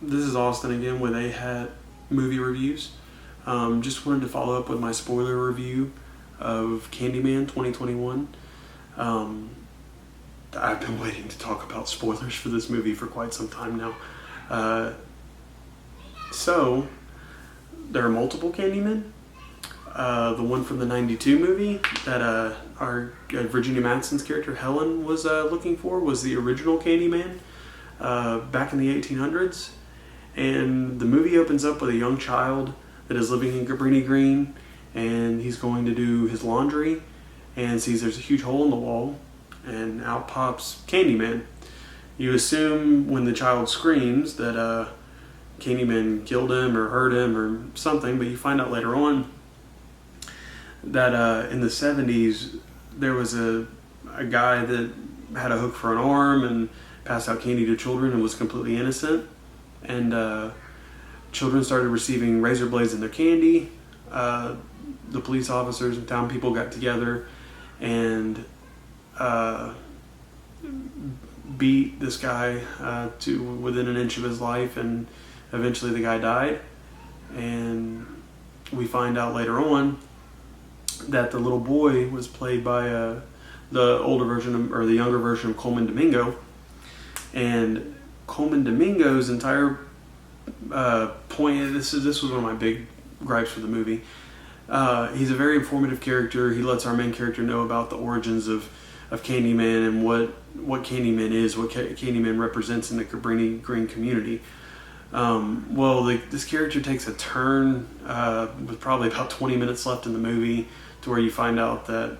This is Austin again with A Hat Movie Reviews. Just wanted to follow up with my spoiler review of CANDYMAN 2021. I've been waiting to talk about spoilers for this movie for quite some time now. So, there are multiple Candymen. The one from the 92 movie that our Virginia Madsen's character Helen was looking for was the original Candyman back in the 1800s. And the movie opens up with a young child that is living in Cabrini Green, and he's going to do his laundry and sees there's a huge hole in the wall, and out pops Candyman. You assume when the child screams that Candyman killed him or hurt him or something, but you find out later on that in the 70s there was a guy that had a hook for an arm and passed out candy to children and was completely innocent. And children started receiving razor blades in their candy. The police officers and town people got together and beat this guy to within an inch of his life, and eventually the guy died. And we find out later on that the little boy was played by the older version of, or the younger version of Coleman Domingo. And Coleman Domingo's entire point, this was one of my big gripes for the movie. He's a very informative character. He lets our main character know about the origins of Candyman and what Candyman is, what Candyman represents in the Cabrini Green community. This character takes a turn with probably about 20 minutes left in the movie, to where you find out that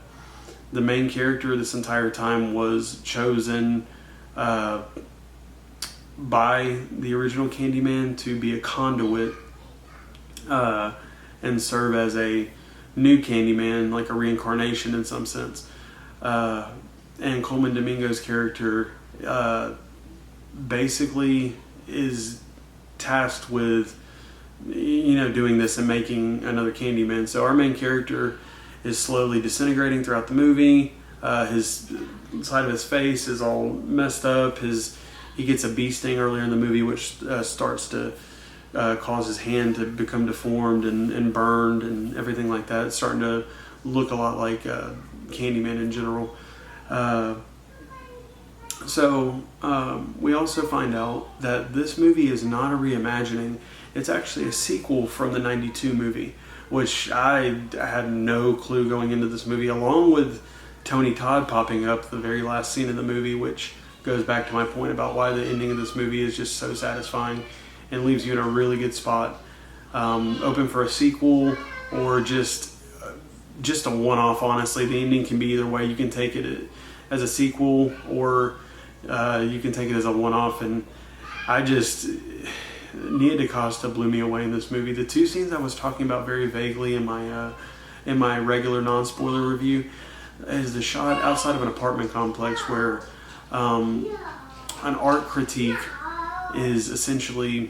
the main character this entire time was chosen by the original Candyman to be a conduit and serve as a new Candyman, like a reincarnation in some sense. And Coleman Domingo's character basically is tasked with, doing this and making another Candyman. So our main character is slowly disintegrating throughout the movie. His side of his face is all messed up. He gets a bee sting earlier in the movie, which starts to cause his hand to become deformed and burned and everything like that. It's starting to look a lot like Candyman in general. So we also find out that this movie is not a reimagining. It's actually a sequel from the 92 movie, which I had no clue going into this movie, along with Tony Todd popping up the very last scene of the movie, which goes back to my point about why the ending of this movie is just so satisfying and leaves you in a really good spot. Open for a sequel or just a one-off, honestly. The ending can be either way. You can take it as a sequel, or you can take it as a one-off. And Nia DaCosta blew me away in this movie. The two scenes I was talking about very vaguely in my regular non-spoiler review is the shot outside of an apartment complex where an art critique is essentially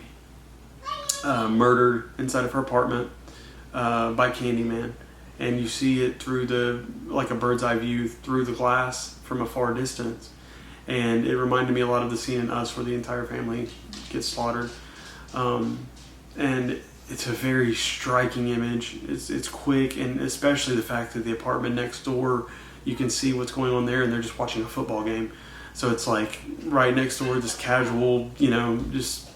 murdered inside of her apartment by Candyman, and you see it through like a bird's eye view through the glass from a far distance. And it reminded me a lot of the scene in Us where the entire family gets slaughtered. And it's a very striking image. It's quick, and especially the fact that the apartment next door, you can see what's going on there, and they're just watching a football game. So it's like right next door, this casual, just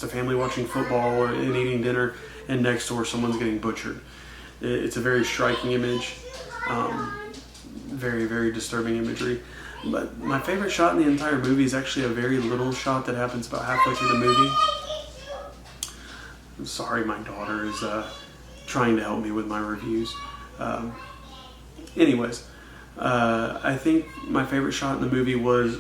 a family watching football and eating dinner, and next door someone's getting butchered. It's a very striking image, very, very disturbing imagery. But my favorite shot in the entire movie is actually a very little shot that happens about halfway through the movie. I'm sorry, my daughter is trying to help me with my reviews. I think my favorite shot in the movie was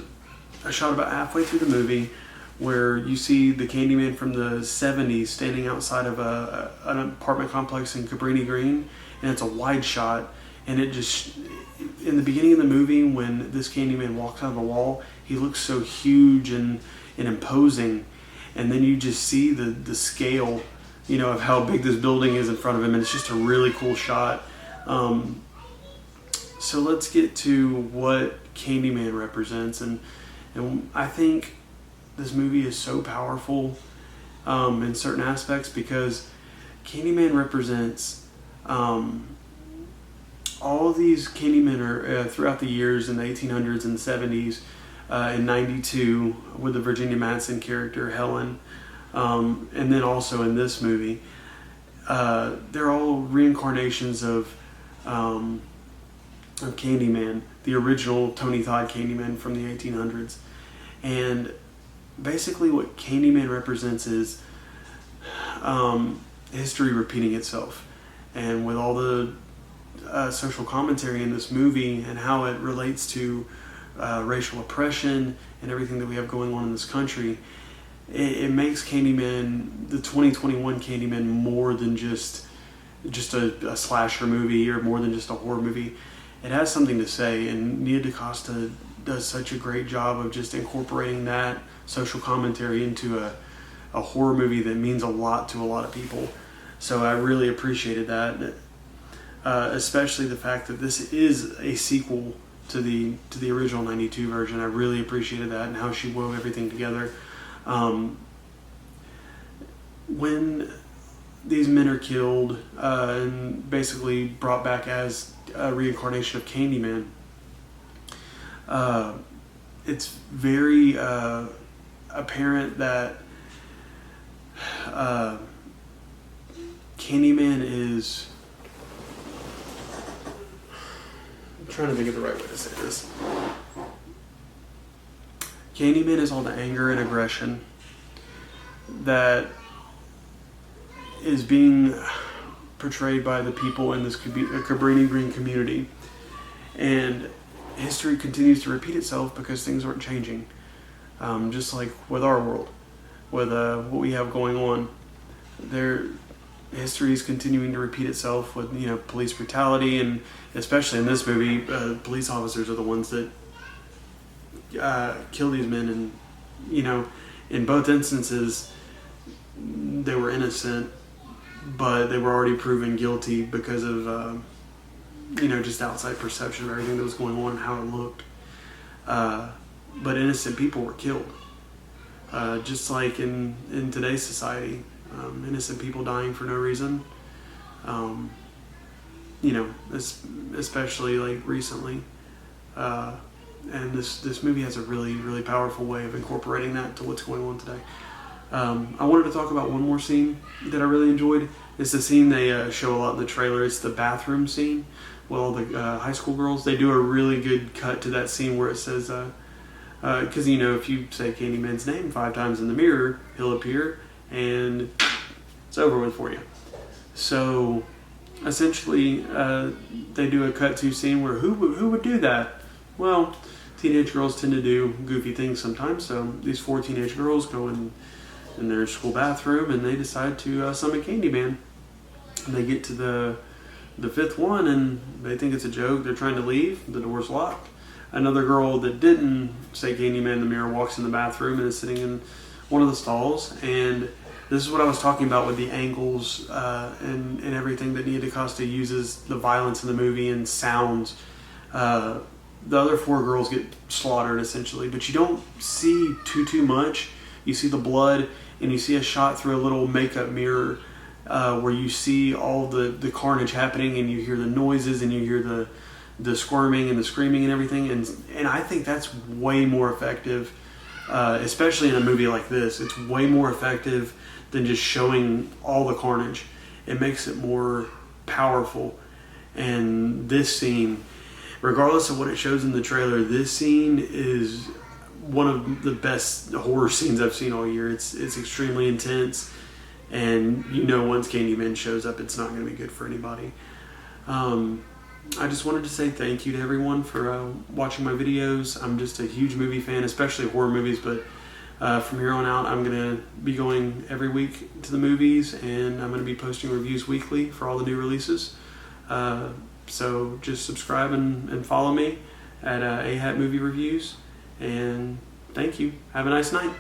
a shot about halfway through the movie where you see the Candyman from the 70s standing outside of an apartment complex in Cabrini Green, and it's a wide shot, and it just, in the beginning of the movie when this Candyman walks out of the wall, he looks so huge and imposing, and then you just see the scale, of how big this building is in front of him, and it's just a really cool shot. So let's get to what Candyman represents, and I think this movie is so powerful in certain aspects, because Candyman represents all of these Candymen are throughout the years in the 1800s and 70s, in 92 with the Virginia Madsen character Helen, and then also in this movie. They're all reincarnations of Candyman, the original Tony Todd Candyman from the 1800s. And basically what Candyman represents is history repeating itself. And with all the social commentary in this movie and how it relates to racial oppression and everything that we have going on in this country, it makes Candyman, the 2021 Candyman, more than just a slasher movie or more than just a horror movie. It has something to say, and Nia DaCosta does such a great job of just incorporating that social commentary into a horror movie that means a lot to a lot of people. So I really appreciated that, especially the fact that this is a sequel to the original 92 version. I really appreciated that and how she wove everything together. When these men are killed and basically brought back as a reincarnation of Candyman, it's very apparent that Candyman is... I'm trying to think of the right way to say this. Candyman is all the anger and aggression that is being portrayed by the people in this Cabrini Green community. And history continues to repeat itself because things aren't changing. Just like with our world, with what we have going on. History is continuing to repeat itself with, police brutality, and especially in this movie, police officers are the ones that kill these men, and in both instances they were innocent, but they were already proven guilty because of just outside perception of everything that was going on and how it looked. But innocent people were killed, just like in today's society. Innocent people dying for no reason. Especially like recently. And this movie has a really, really powerful way of incorporating that to what's going on today. I wanted to talk about one more scene that I really enjoyed. It's the scene they show a lot in the trailer. It's the bathroom scene. Well, the high school girls, they do a really good cut to that scene where it says, because if you say Candyman's name 5 times in the mirror, he'll appear, and it's over with for you. So essentially, they do a cut to scene where who would do that? Well, teenage girls tend to do goofy things sometimes. So these 4 teenage girls go in their school bathroom and they decide to summon Candyman. And they get to the 5th one and they think it's a joke. They're trying to leave. The door's locked. Another girl that didn't say Candyman in the mirror walks in the bathroom and is sitting in one of the stalls. And this is what I was talking about with the angles and everything that Nia DaCosta uses, the violence in the movie and sounds. The other 4 girls get slaughtered essentially, but you don't see too much. You see the blood and you see a shot through a little makeup mirror where you see all the carnage happening, and you hear the noises and you hear the squirming and the screaming and everything. And I think that's way more effective, especially in a movie like this. It's way more effective than just showing all the carnage. It makes it more powerful. And this scene, regardless of what it shows in the trailer, this scene is one of the best horror scenes I've seen all year. It's extremely intense, and once Candyman shows up, it's not going to be good for anybody. I just wanted to say thank you to everyone for watching my videos. I'm just a huge movie fan, especially horror movies, but from here on out, I'm going to be going every week to the movies, and I'm going to be posting reviews weekly for all the new releases. So just subscribe and follow me at AHAT Movie Reviews, and thank you. Have a nice night.